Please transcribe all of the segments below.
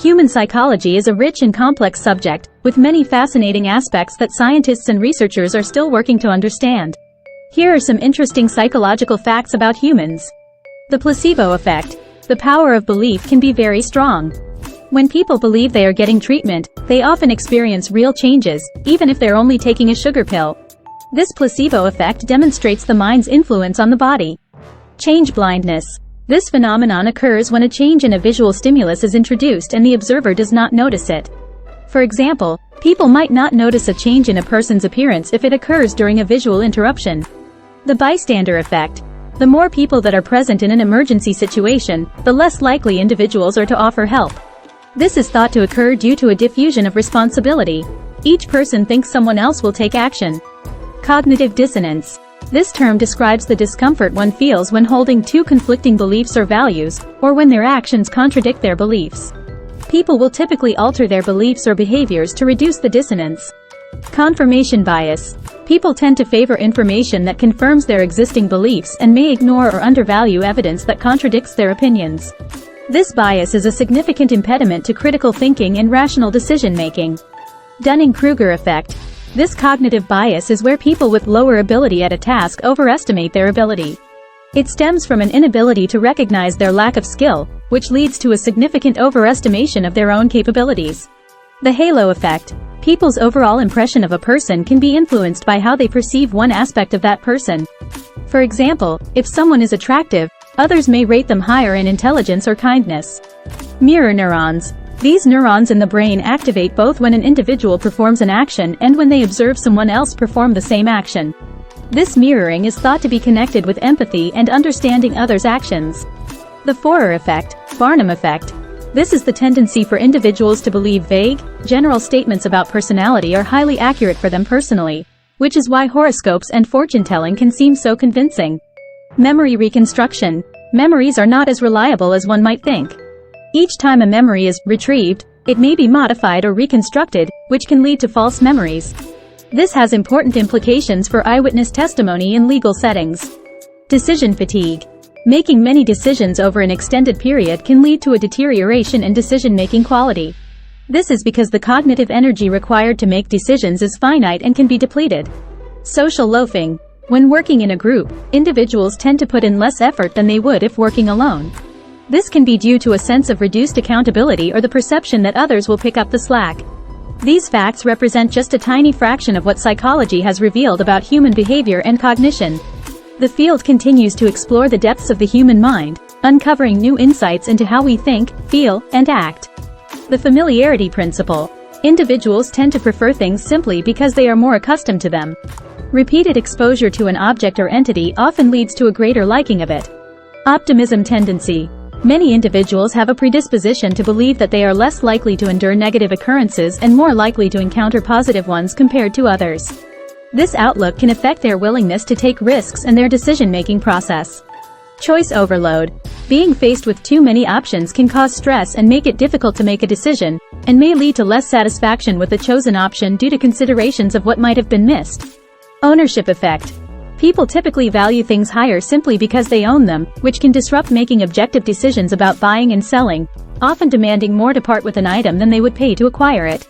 Human psychology is a rich and complex subject, with many fascinating aspects that scientists and researchers are still working to understand. Here are some interesting psychological facts about humans. The placebo effect. The power of belief can be very strong. When people believe they are getting treatment, they often experience real changes, even if they're only taking a sugar pill. This placebo effect demonstrates the mind's influence on the body. Change blindness. This phenomenon occurs when a change in a visual stimulus is introduced and the observer does not notice it. For example, people might not notice a change in a person's appearance if it occurs during a visual interruption. The bystander effect. The more people that are present in an emergency situation, the less likely individuals are to offer help. This is thought to occur due to a diffusion of responsibility. Each person thinks someone else will take action. Cognitive dissonance. This term describes the discomfort one feels when holding two conflicting beliefs or values, or when their actions contradict their beliefs. People will typically alter their beliefs or behaviors to reduce the dissonance. Confirmation bias. People tend to favor information that confirms their existing beliefs and may ignore or undervalue evidence that contradicts their opinions. This bias is a significant impediment to critical thinking and rational decision-making. Dunning-Kruger effect. This cognitive bias is where people with lower ability at a task overestimate their ability. It stems from an inability to recognize their lack of skill, which leads to a significant overestimation of their own capabilities. The halo effect. People's overall impression of a person can be influenced by how they perceive one aspect of that person. For example, if someone is attractive, others may rate them higher in intelligence or kindness. Mirror neurons. These neurons in the brain activate both when an individual performs an action and when they observe someone else perform the same action. This mirroring is thought to be connected with empathy and understanding others' actions. The Forer effect, Barnum effect. This is the tendency for individuals to believe vague, general statements about personality are highly accurate for them personally, which is why horoscopes and fortune-telling can seem so convincing. Memory reconstruction. Memories are not as reliable as one might think. Each time a memory is retrieved, it may be modified or reconstructed, which can lead to false memories. This has important implications for eyewitness testimony in legal settings. Decision fatigue. Making many decisions over an extended period can lead to a deterioration in decision-making quality. This is because the cognitive energy required to make decisions is finite and can be depleted. Social loafing. When working in a group, individuals tend to put in less effort than they would if working alone. This can be due to a sense of reduced accountability or the perception that others will pick up the slack. These facts represent just a tiny fraction of what psychology has revealed about human behavior and cognition. The field continues to explore the depths of the human mind, uncovering new insights into how we think, feel, and act. The familiarity principle. Individuals tend to prefer things simply because they are more accustomed to them. Repeated exposure to an object or entity often leads to a greater liking of it. Optimism tendency. Many individuals have a predisposition to believe that they are less likely to endure negative occurrences and more likely to encounter positive ones compared to others. This outlook can affect their willingness to take risks and their decision-making process. Choice overload. Being faced with too many options can cause stress and make it difficult to make a decision, and may lead to less satisfaction with the chosen option due to considerations of what might have been missed. Ownership effect. People typically value things higher simply because they own them, which can disrupt making objective decisions about buying and selling, often demanding more to part with an item than they would pay to acquire it.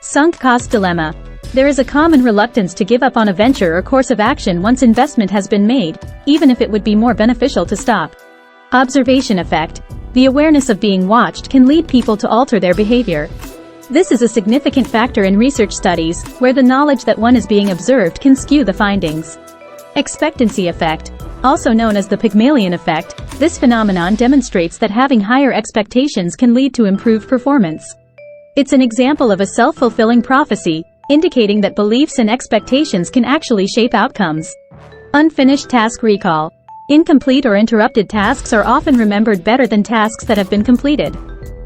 Sunk cost dilemma. There is a common reluctance to give up on a venture or course of action once investment has been made, even if it would be more beneficial to stop. Observation effect. The awareness of being watched can lead people to alter their behavior. This is a significant factor in research studies, where the knowledge that one is being observed can skew the findings. Expectancy effect. Also known as the Pygmalion effect, this phenomenon demonstrates that having higher expectations can lead to improved performance. It's an example of a self-fulfilling prophecy, indicating that beliefs and expectations can actually shape outcomes. Unfinished task recall. Incomplete or interrupted tasks are often remembered better than tasks that have been completed.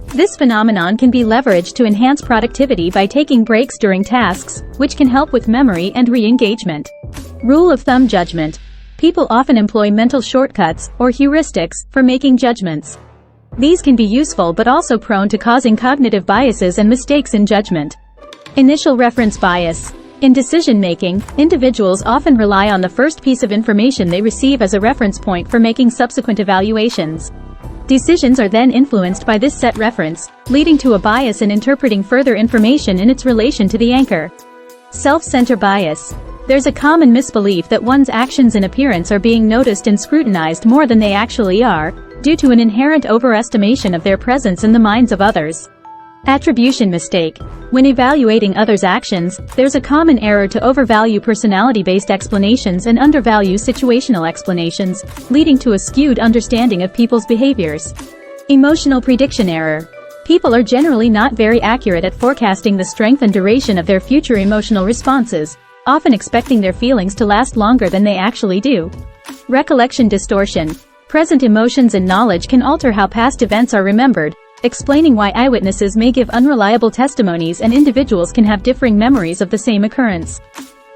This phenomenon can be leveraged to enhance productivity by taking breaks during tasks, which can help with memory and re-engagement. Rule of thumb judgment. People often employ mental shortcuts, or heuristics, for making judgments. These can be useful but also prone to causing cognitive biases and mistakes in judgment. Initial reference bias. In decision-making, individuals often rely on the first piece of information they receive as a reference point for making subsequent evaluations. Decisions are then influenced by this set reference, leading to a bias in interpreting further information in its relation to the anchor. Self-center bias. There's a common misbelief that one's actions and appearance are being noticed and scrutinized more than they actually are, due to an inherent overestimation of their presence in the minds of others. Attribution mistake. When evaluating others' actions, there's a common error to overvalue personality-based explanations and undervalue situational explanations, leading to a skewed understanding of people's behaviors. Emotional prediction error. People are generally not very accurate at forecasting the strength and duration of their future emotional responses, often expecting their feelings to last longer than they actually do. Recollection distortion. Present emotions and knowledge can alter how past events are remembered, explaining why eyewitnesses may give unreliable testimonies and individuals can have differing memories of the same occurrence.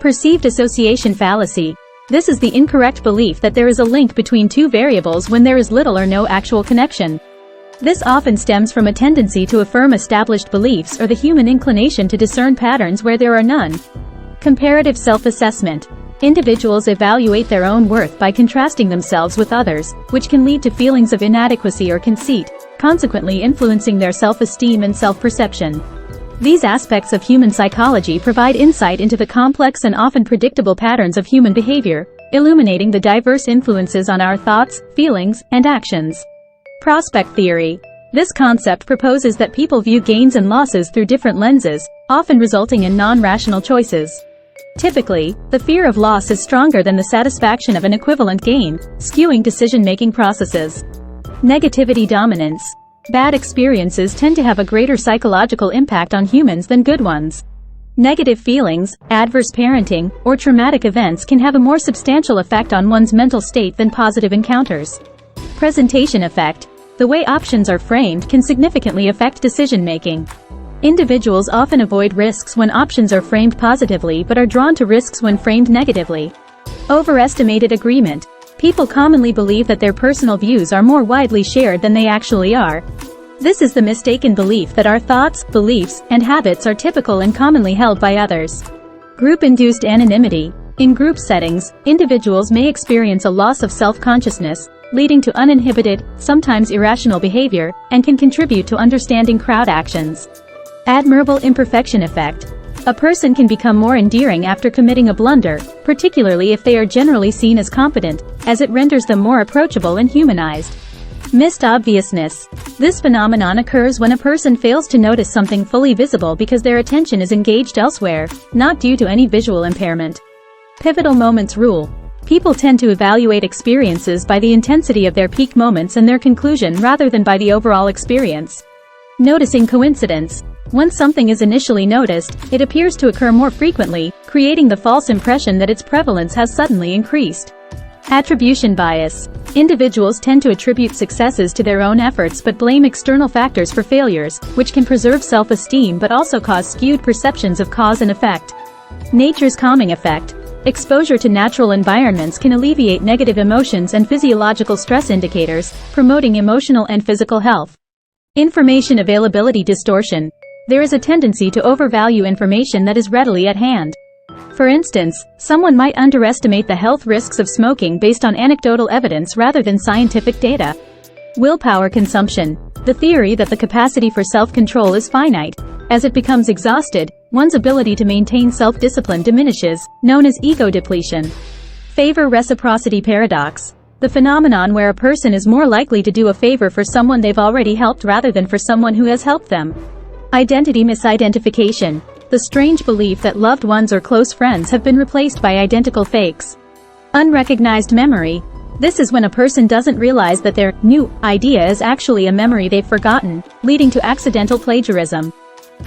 Perceived association fallacy. This is the incorrect belief that there is a link between two variables when there is little or no actual connection. This often stems from a tendency to affirm established beliefs or the human inclination to discern patterns where there are none. Comparative self-assessment. Individuals evaluate their own worth by contrasting themselves with others, which can lead to feelings of inadequacy or conceit, consequently influencing their self-esteem and self-perception. These aspects of human psychology provide insight into the complex and often predictable patterns of human behavior, illuminating the diverse influences on our thoughts, feelings, and actions. Prospect theory. This concept proposes that people view gains and losses through different lenses, often resulting in non-rational choices. Typically, the fear of loss is stronger than the satisfaction of an equivalent gain, skewing decision-making processes. Negativity dominance. Bad experiences tend to have a greater psychological impact on humans than good ones. Negative feelings, adverse parenting, or traumatic events can have a more substantial effect on one's mental state than positive encounters. Presentation effect. The way options are framed can significantly affect decision-making. Individuals often avoid risks when options are framed positively but are drawn to risks when framed negatively. Overestimated agreement. People commonly believe that their personal views are more widely shared than they actually are. This is the mistaken belief that our thoughts, beliefs, and habits are typical and commonly held by others. Group-induced anonymity. In group settings, individuals may experience a loss of self-consciousness, leading to uninhibited, sometimes irrational behavior, and can contribute to understanding crowd actions. Admirable imperfection effect. A person can become more endearing after committing a blunder, particularly if they are generally seen as competent, as it renders them more approachable and humanized. Missed obviousness. This phenomenon occurs when a person fails to notice something fully visible because their attention is engaged elsewhere, not due to any visual impairment. Pivotal moments rule. People tend to evaluate experiences by the intensity of their peak moments and their conclusion rather than by the overall experience. Noticing coincidence. Once something is initially noticed, it appears to occur more frequently, creating the false impression that its prevalence has suddenly increased. Attribution bias. Individuals tend to attribute successes to their own efforts but blame external factors for failures, which can preserve self-esteem but also cause skewed perceptions of cause and effect. Nature's calming effect. Exposure to natural environments can alleviate negative emotions and physiological stress indicators, promoting emotional and physical health. Information availability distortion. There is a tendency to overvalue information that is readily at hand. For instance, someone might underestimate the health risks of smoking based on anecdotal evidence rather than scientific data. Willpower consumption. The theory that the capacity for self-control is finite. As it becomes exhausted, one's ability to maintain self-discipline diminishes, known as ego depletion. Favor reciprocity paradox. The phenomenon where a person is more likely to do a favor for someone they've already helped rather than for someone who has helped them. Identity misidentification. The strange belief that loved ones or close friends have been replaced by identical fakes. Unrecognized memory. This is when a person doesn't realize that their new idea is actually a memory they've forgotten, leading to accidental plagiarism.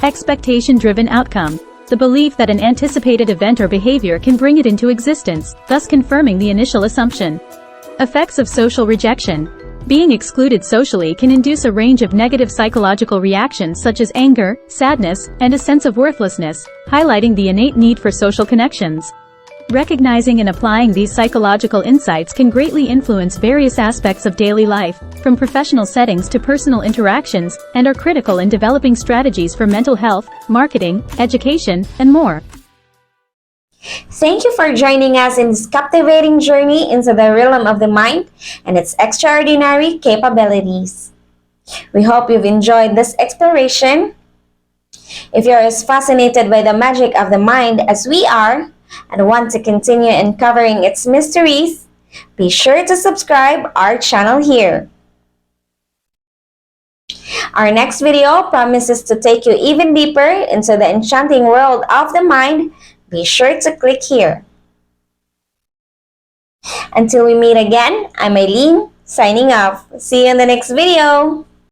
Expectation-driven outcome. The belief that an anticipated event or behavior can bring it into existence, thus confirming the initial assumption. Effects of social rejection. Being excluded socially can induce a range of negative psychological reactions such as anger, sadness, and a sense of worthlessness, highlighting the innate need for social connections. Recognizing and applying these psychological insights can greatly influence various aspects of daily life, from professional settings to personal interactions, and are critical in developing strategies for mental health, marketing, education, and more. Thank you for joining us in this captivating journey into the realm of the mind and its extraordinary capabilities. We hope you've enjoyed this exploration. If you're as fascinated by the magic of the mind as we are and want to continue uncovering its mysteries, be sure to subscribe our channel here. Our next video promises to take you even deeper into the enchanting world of the mind. Be sure to click here. Until we meet again, I'm Eileen, signing off. See you in the next video.